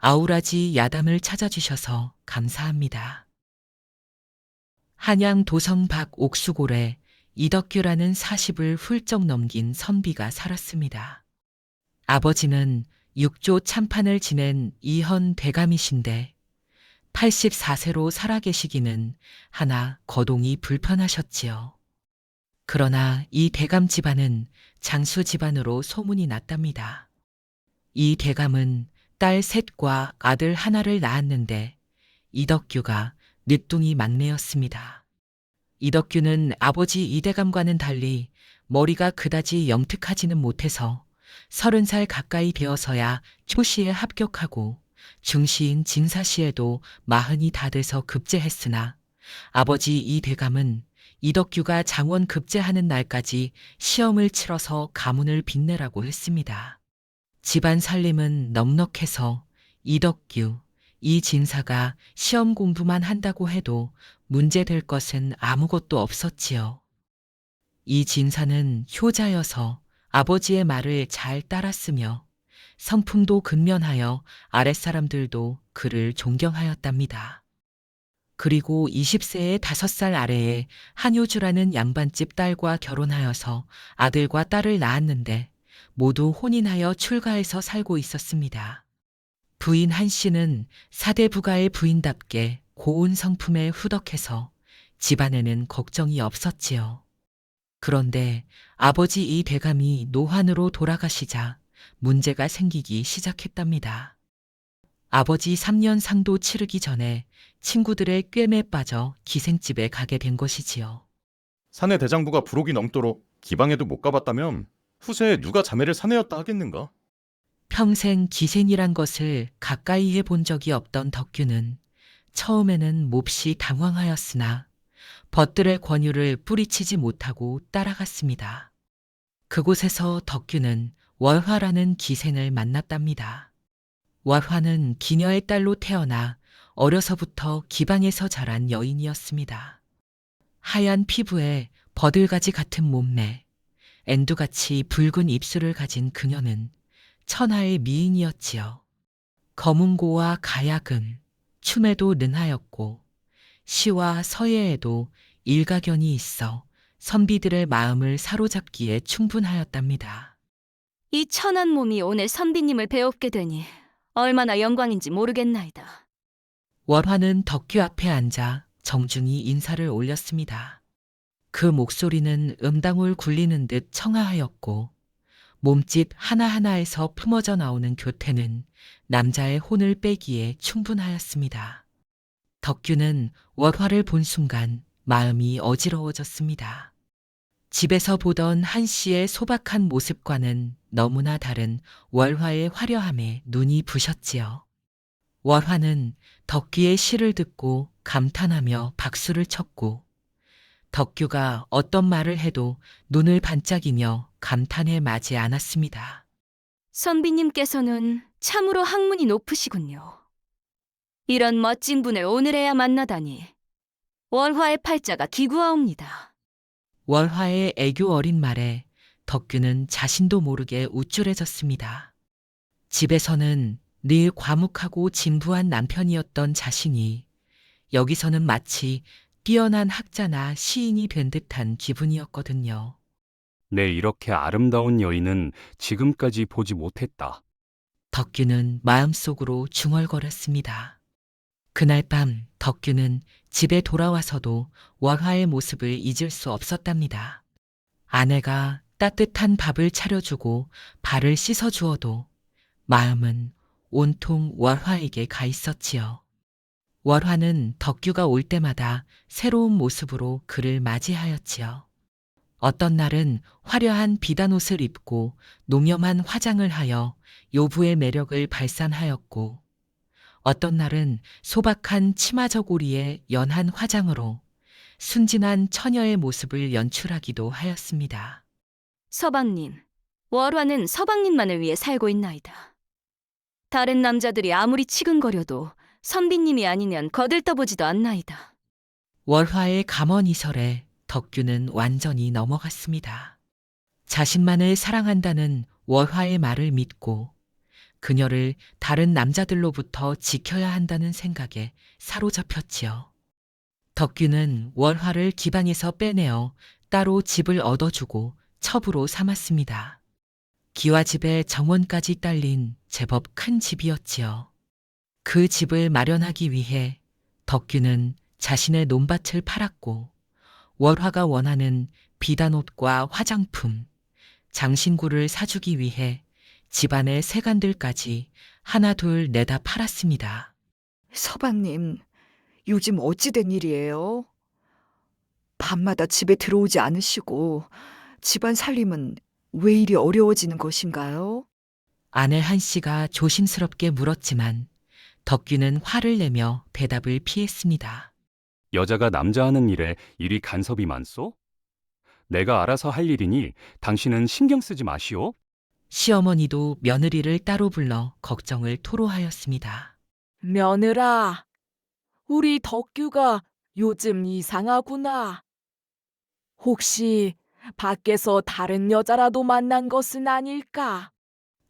아우라지 야담을 찾아주셔서 감사합니다. 한양 도성 밖 옥수골에 이덕규라는 40을 훌쩍 넘긴 선비가 살았습니다. 아버지는 육조 참판을 지낸 이현 대감이신데 84세로 살아계시기는 하나 거동이 불편하셨지요. 그러나 이 대감 집안은 장수 집안으로 소문이 났답니다. 이 대감은 딸 셋과 아들 하나를 낳았는데 이덕규가 늦둥이 막내였습니다. 이덕규는 아버지 이대감과는 달리 머리가 그다지 영특하지는 못해서 30살 가까이 되어서야 초시에 합격하고 중시인 진사시에도 40이 다 돼서 급제했으나 아버지 이대감은 이덕규가 장원 급제하는 날까지 시험을 치러서 가문을 빛내라고 했습니다. 집안 살림은 넉넉해서 이덕규, 이 진사가 시험 공부만 한다고 해도 문제될 것은 아무것도 없었지요. 이 진사는 효자여서 아버지의 말을 잘 따랐으며 성품도 근면하여 아랫사람들도 그를 존경하였답니다. 그리고 20세의 5살 아래에 한효주라는 양반집 딸과 결혼하여서 아들과 딸을 낳았는데 모두 혼인하여 출가해서 살고 있었습니다. 부인 한 씨는 사대 부가의 부인답게 고운 성품에 후덕해서 집안에는 걱정이 없었지요. 그런데 아버지 이 대감이 노환으로 돌아가시자 문제가 생기기 시작했답니다. 아버지 3년 상도 치르기 전에 친구들의 꿰매에 빠져 기생집에 가게 된 것이지요. 사내 대장부가 불혹이 넘도록 기방에도 못 가봤다면 후세에 누가 자매를 사내였다 하겠는가? 평생 기생이란 것을 가까이 해본 적이 없던 덕규는 처음에는 몹시 당황하였으나 벗들의 권유를 뿌리치지 못하고 따라갔습니다. 그곳에서 덕규는 월화라는 기생을 만났답니다. 월화는 기녀의 딸로 태어나 어려서부터 기방에서 자란 여인이었습니다. 하얀 피부에 버들가지 같은 몸매, 엔두같이 붉은 입술을 가진 그녀는 천하의 미인이었지요. 검은고와 가야금, 춤에도 능하였고 시와 서예에도 일가견이 있어 선비들의 마음을 사로잡기에 충분하였답니다. 이 천한 몸이 오늘 선비님을 배웁게 되니 얼마나 영광인지 모르겠나이다. 월화는 덕규 앞에 앉아 정중히 인사를 올렸습니다. 그 목소리는 음당울 굴리는 듯 청아하였고 몸짓 하나하나에서 품어져 나오는 교태는 남자의 혼을 빼기에 충분하였습니다. 덕규는 월화를 본 순간 마음이 어지러워졌습니다. 집에서 보던 한 씨의 소박한 모습과는 너무나 다른 월화의 화려함에 눈이 부셨지요. 월화는 덕규의 시를 듣고 감탄하며 박수를 쳤고 덕규가 어떤 말을 해도 눈을 반짝이며 감탄에 마지 않았습니다. 선비님께서는 참으로 학문이 높으시군요. 이런 멋진 분을 오늘에야 만나다니 월화의 팔자가 기구하옵니다. 월화의 애교 어린 말에 덕규는 자신도 모르게 우쭐해졌습니다. 집에서는 늘 과묵하고 진부한 남편이었던 자신이 여기서는 마치 뛰어난 학자나 시인이 된 듯한 기분이었거든요. 내 이렇게 아름다운 여인은 지금까지 보지 못했다. 덕규는 마음속으로 중얼거렸습니다. 그날 밤 덕규는 집에 돌아와서도 월화의 모습을 잊을 수 없었답니다. 아내가 따뜻한 밥을 차려주고 발을 씻어주어도 마음은 온통 월화에게 가 있었지요. 월화는 덕규가 올 때마다 새로운 모습으로 그를 맞이하였지요. 어떤 날은 화려한 비단옷을 입고 농염한 화장을 하여 요부의 매력을 발산하였고 어떤 날은 소박한 치마저고리에 연한 화장으로 순진한 처녀의 모습을 연출하기도 하였습니다. 서방님, 월화는 서방님만을 위해 살고 있나이다. 다른 남자들이 아무리 치근거려도 선비님이 아니면 거들떠보지도 않나이다. 월화의 감언이설에 덕규는 완전히 넘어갔습니다. 자신만을 사랑한다는 월화의 말을 믿고 그녀를 다른 남자들로부터 지켜야 한다는 생각에 사로잡혔지요. 덕규는 월화를 기방에서 빼내어 따로 집을 얻어주고 첩으로 삼았습니다. 기와집에 정원까지 딸린 제법 큰 집이었지요. 그 집을 마련하기 위해 덕규는 자신의 논밭을 팔았고 월화가 원하는 비단옷과 화장품, 장신구를 사주기 위해 집안의 세간들까지 하나둘 내다 팔았습니다. 서방님, 요즘 어찌된 일이에요? 밤마다 집에 들어오지 않으시고 집안 살림은 왜 이리 어려워지는 것인가요? 아내 한 씨가 조심스럽게 물었지만 덕규는 화를 내며 대답을 피했습니다. 여자가 남자 하는 일에 이리 간섭이 많소? 내가 알아서 할 일이니 당신은 신경 쓰지 마시오. 시어머니도 며느리를 따로 불러 걱정을 토로하였습니다. 며느라, 우리 덕규가 요즘 이상하구나. 혹시 밖에서 다른 여자라도 만난 것은 아닐까?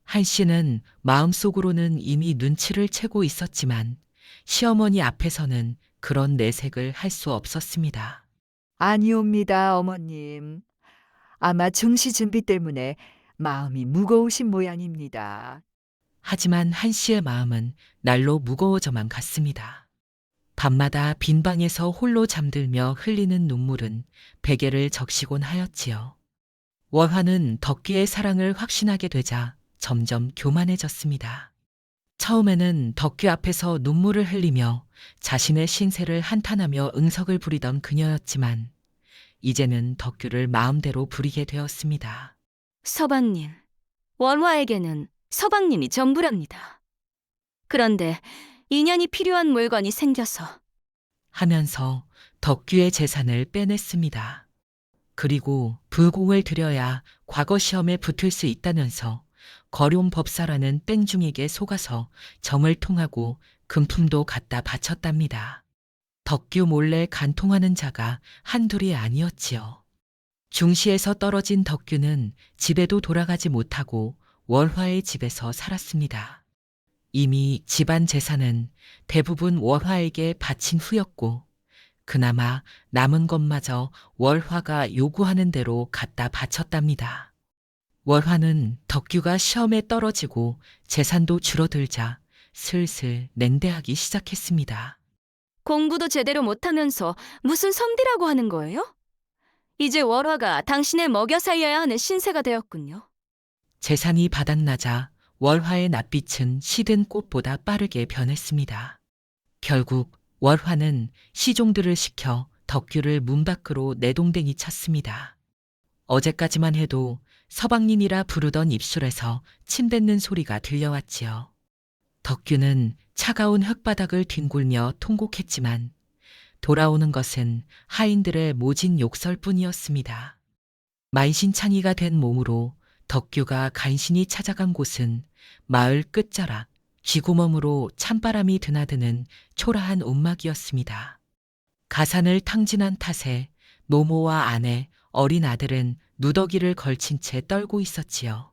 한 씨는 마음속으로는 이미 눈치를 채고 있었지만 시어머니 앞에서는 그런 내색을 할 수 없었습니다. 아니옵니다, 어머님. 아마 증시 준비 때문에 마음이 무거우신 모양입니다. 하지만 한 씨의 마음은 날로 무거워져만 갔습니다. 밤마다 빈 방에서 홀로 잠들며 흘리는 눈물은 베개를 적시곤 하였지요. 월화는 덕규의 사랑을 확신하게 되자 점점 교만해졌습니다. 처음에는 덕규 앞에서 눈물을 흘리며 자신의 신세를 한탄하며 응석을 부리던 그녀였지만 이제는 덕규를 마음대로 부리게 되었습니다. 서방님, 월화에게는 서방님이 전부랍니다. 그런데 인연이 필요한 물건이 생겨서 하면서 덕규의 재산을 빼냈습니다. 그리고 불공을 들여야 과거 시험에 붙을 수 있다면서 거룡 법사라는 땡중에게 속아서 정을 통하고 금품도 갖다 바쳤답니다. 덕규 몰래 간통하는 자가 한둘이 아니었지요. 중시에서 떨어진 덕규는 집에도 돌아가지 못하고 월화의 집에서 살았습니다. 이미 집안 재산은 대부분 월화에게 바친 후였고 그나마 남은 것마저 월화가 요구하는 대로 갖다 바쳤답니다. 월화는 덕규가 시험에 떨어지고 재산도 줄어들자 슬슬 냉대하기 시작했습니다. 공부도 제대로 못하면서 무슨 선비라고 하는 거예요? 이제 월화가 당신을 먹여 살려야 하는 신세가 되었군요. 재산이 바닥나자 월화의 낯빛은 시든 꽃보다 빠르게 변했습니다. 결국 월화는 시종들을 시켜 덕규를 문 밖으로 내동댕이 쳤습니다. 어제까지만 해도 서방님이라 부르던 입술에서 침 뱉는 소리가 들려왔지요. 덕규는 차가운 흙바닥을 뒹굴며 통곡했지만 돌아오는 것은 하인들의 모진 욕설뿐이었습니다. 만신창이가 된 몸으로 덕규가 간신히 찾아간 곳은 마을 끝자락, 쥐구멍으로 찬바람이 드나드는 초라한 움막이었습니다. 가산을 탕진한 탓에 노모와 아내, 어린 아들은 누더기를 걸친 채 떨고 있었지요.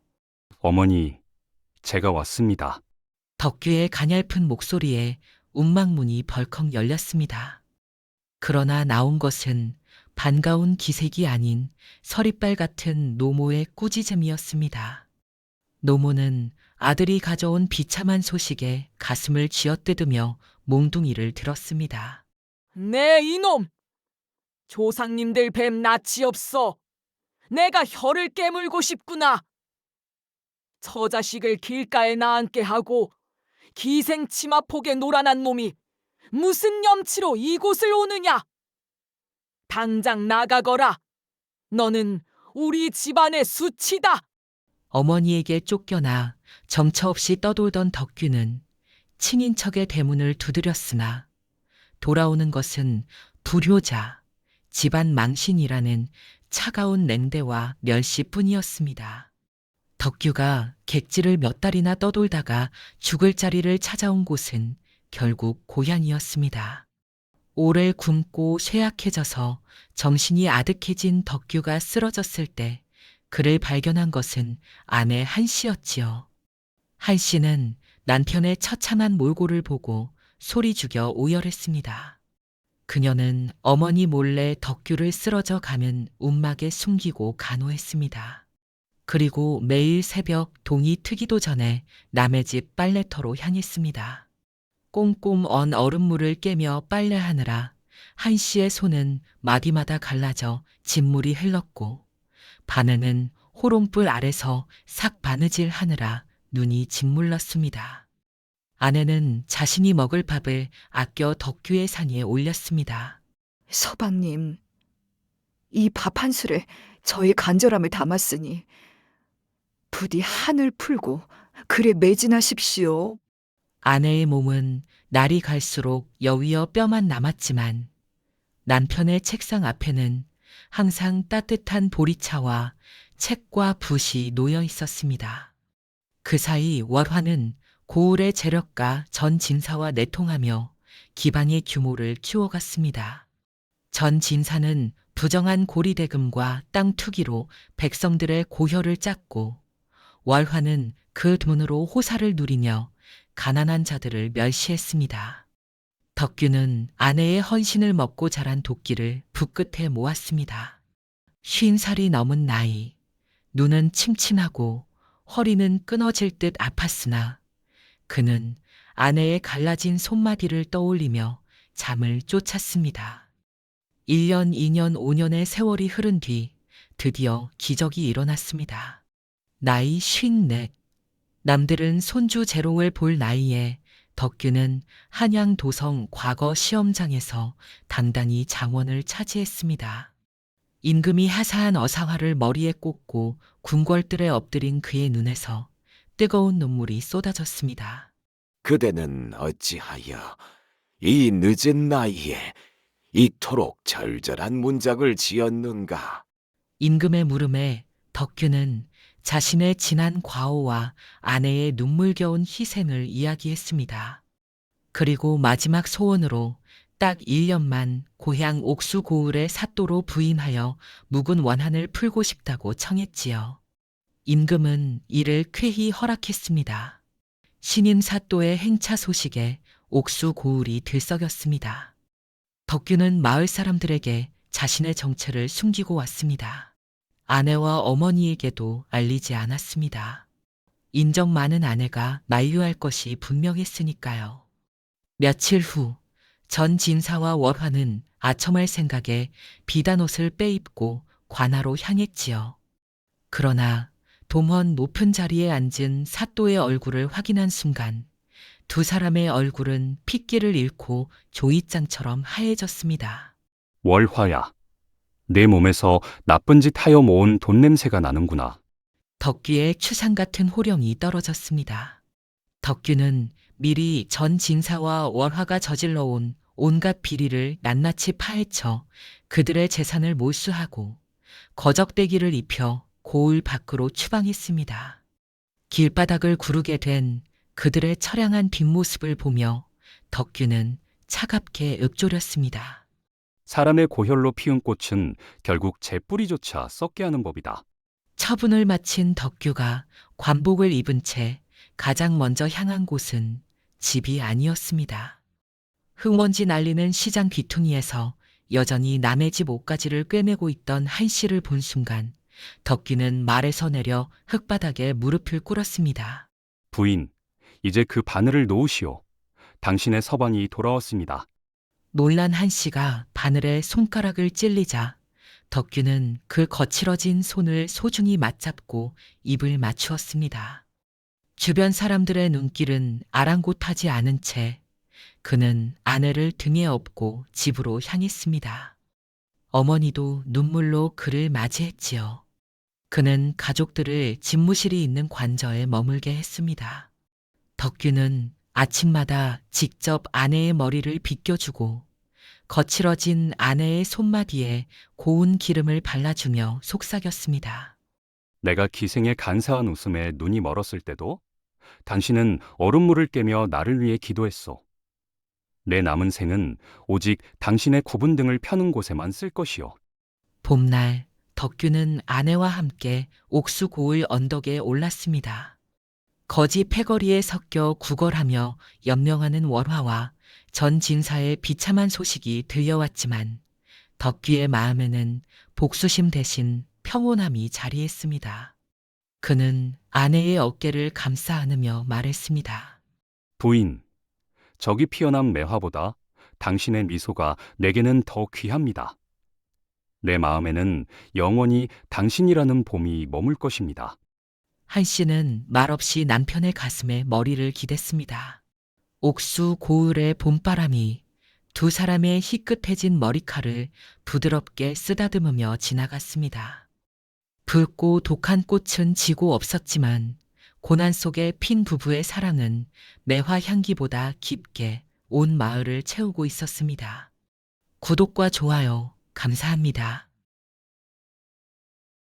어머니, 제가 왔습니다. 덕규의 가냘픈 목소리에 움막문이 벌컥 열렸습니다. 그러나 나온 것은 반가운 기색이 아닌 서리빨 같은 노모의 꾸짖음이었습니다. 노모는 아들이 가져온 비참한 소식에 가슴을 쥐어뜯으며 몽둥이를 들었습니다. 네, 이놈! 조상님들 뱀 낯이 없어. 내가 혀를 깨물고 싶구나. 처자식을 길가에 나앉게 하고 기생 치마폭에 노란한 놈이 무슨 염치로 이곳을 오느냐? 당장 나가거라. 너는 우리 집안의 수치다. 어머니에게 쫓겨나 정처 없이 떠돌던 덕규는 친인척의 대문을 두드렸으나 돌아오는 것은 불효자, 집안 망신이라는 차가운 냉대와 멸시뿐이었습니다. 덕규가 객지를 몇 달이나 떠돌다가 죽을 자리를 찾아온 곳은 결국 고향이었습니다. 오래 굶고 쇠약해져서 정신이 아득해진 덕규가 쓰러졌을 때 그를 발견한 것은 아내 한 씨였지요. 한 씨는 남편의 처참한 몰골을 보고 소리 죽여 오열했습니다. 그녀는 어머니 몰래 덕규를 쓰러져 가면 움막에 숨기고 간호했습니다. 그리고 매일 새벽 동이 트기도 전에 남의 집 빨래터로 향했습니다. 꼼꼼 언 얼음물을 깨며 빨래하느라 한 씨의 손은 마디마다 갈라져 진물이 흘렀고 바느는 호롱불 아래서 삭 바느질 하느라 눈이 짓물렀습니다. 아내는 자신이 먹을 밥을 아껴 덕규의 상에 올렸습니다. 서방님, 이 밥 한 술에 저의 간절함을 담았으니 부디 한을 풀고 그래 매진하십시오. 아내의 몸은 날이 갈수록 여위어 뼈만 남았지만 남편의 책상 앞에는 항상 따뜻한 보리차와 책과 붓이 놓여 있었습니다. 그 사이 월화는 고을의 재력가 전 진사와 내통하며 기방의 규모를 키워갔습니다. 전 진사는 부정한 고리대금과 땅 투기로 백성들의 고혈을 짰고 월화는 그 돈으로 호사를 누리며 가난한 자들을 멸시했습니다. 덕규는 아내의 헌신을 먹고 자란 도끼를 붓끝에 모았습니다. 50살이 넘은 나이, 눈은 침침하고 허리는 끊어질 듯 아팠으나 그는 아내의 갈라진 손마디를 떠올리며 잠을 쫓았습니다. 1년, 2년, 5년의 세월이 흐른 뒤 드디어 기적이 일어났습니다. 나이 54. 남들은 손주 재롱을 볼 나이에 덕규는 한양 도성 과거 시험장에서 당당히 장원을 차지했습니다. 임금이 하사한 어사화를 머리에 꽂고 궁궐들에 엎드린 그의 눈에서 뜨거운 눈물이 쏟아졌습니다. 그대는 어찌하여 이 늦은 나이에 이토록 절절한 문작을 지었는가? 임금의 물음에 덕규는 자신의 지난 과오와 아내의 눈물겨운 희생을 이야기했습니다. 그리고 마지막 소원으로 딱 1년만 고향 옥수 고을의 사또로 부임하여 묵은 원한을 풀고 싶다고 청했지요. 임금은 이를 쾌히 허락했습니다. 신임 사또의 행차 소식에 옥수 고을이 들썩였습니다. 덕규는 마을 사람들에게 자신의 정체를 숨기고 왔습니다. 아내와 어머니에게도 알리지 않았습니다. 인정 많은 아내가 만류할 것이 분명했으니까요. 며칠 후 전 진사와 월화는 아첨할 생각에 비단옷을 빼입고 관하로 향했지요. 그러나 동헌 높은 자리에 앉은 사또의 얼굴을 확인한 순간 두 사람의 얼굴은 핏기를 잃고 조이장처럼 하얘졌습니다. 월화야, 내 몸에서 나쁜 짓 하여 모은 돈 냄새가 나는구나. 덕규의 추상 같은 호령이 떨어졌습니다. 덕규는 미리 전 진사와 월화가 저질러온 온갖 비리를 낱낱이 파헤쳐 그들의 재산을 몰수하고 거적대기를 입혀 고을 밖으로 추방했습니다. 길바닥을 구르게 된 그들의 처량한 뒷모습을 보며 덕규는 차갑게 읊조렸습니다. 사람의 고혈로 피운 꽃은 결국 제 뿌리조차 썩게 하는 법이다. 처분을 마친 덕규가 관복을 입은 채 가장 먼저 향한 곳은 집이 아니었습니다. 흙먼지 날리는 시장 귀퉁이에서 여전히 남의 집 옷가지를 꿰매고 있던 한 씨를 본 순간 덕규는 말에서 내려 흙바닥에 무릎을 꿇었습니다. 부인, 이제 그 바늘을 놓으시오. 당신의 서방이 돌아왔습니다. 놀란 한 씨가 바늘에 손가락을 찔리자 덕규는 그 거칠어진 손을 소중히 맞잡고 입을 맞추었습니다. 주변 사람들의 눈길은 아랑곳하지 않은 채 그는 아내를 등에 업고 집으로 향했습니다. 어머니도 눈물로 그를 맞이했지요. 그는 가족들을 집무실이 있는 관저에 머물게 했습니다. 덕규는 아침마다 직접 아내의 머리를 빗겨주고 거칠어진 아내의 손마디에 고운 기름을 발라주며 속삭였습니다. 내가 기생의 간사한 웃음에 눈이 멀었을 때도 당신은 얼음물을 깨며 나를 위해 기도했소. 내 남은 생은 오직 당신의 구분 등을 펴는 곳에만 쓸 것이오. 봄날 덕규는 아내와 함께 옥수 고을 언덕에 올랐습니다. 거지 패거리에 섞여 구걸하며 연명하는 월화와 전 진사의 비참한 소식이 들려왔지만 덕귀의 마음에는 복수심 대신 평온함이 자리했습니다. 그는 아내의 어깨를 감싸 안으며 말했습니다. 부인, 저기 피어난 매화보다 당신의 미소가 내게는 더 귀합니다. 내 마음에는 영원히 당신이라는 봄이 머물 것입니다. 한 씨는 말없이 남편의 가슴에 머리를 기댔습니다. 옥수 고을의 봄바람이 두 사람의 희끗해진 머리칼을 부드럽게 쓰다듬으며 지나갔습니다. 붉고 독한 꽃은 지고 없었지만 고난 속에 핀 부부의 사랑은 매화 향기보다 깊게 온 마을을 채우고 있었습니다. 구독과 좋아요 감사합니다.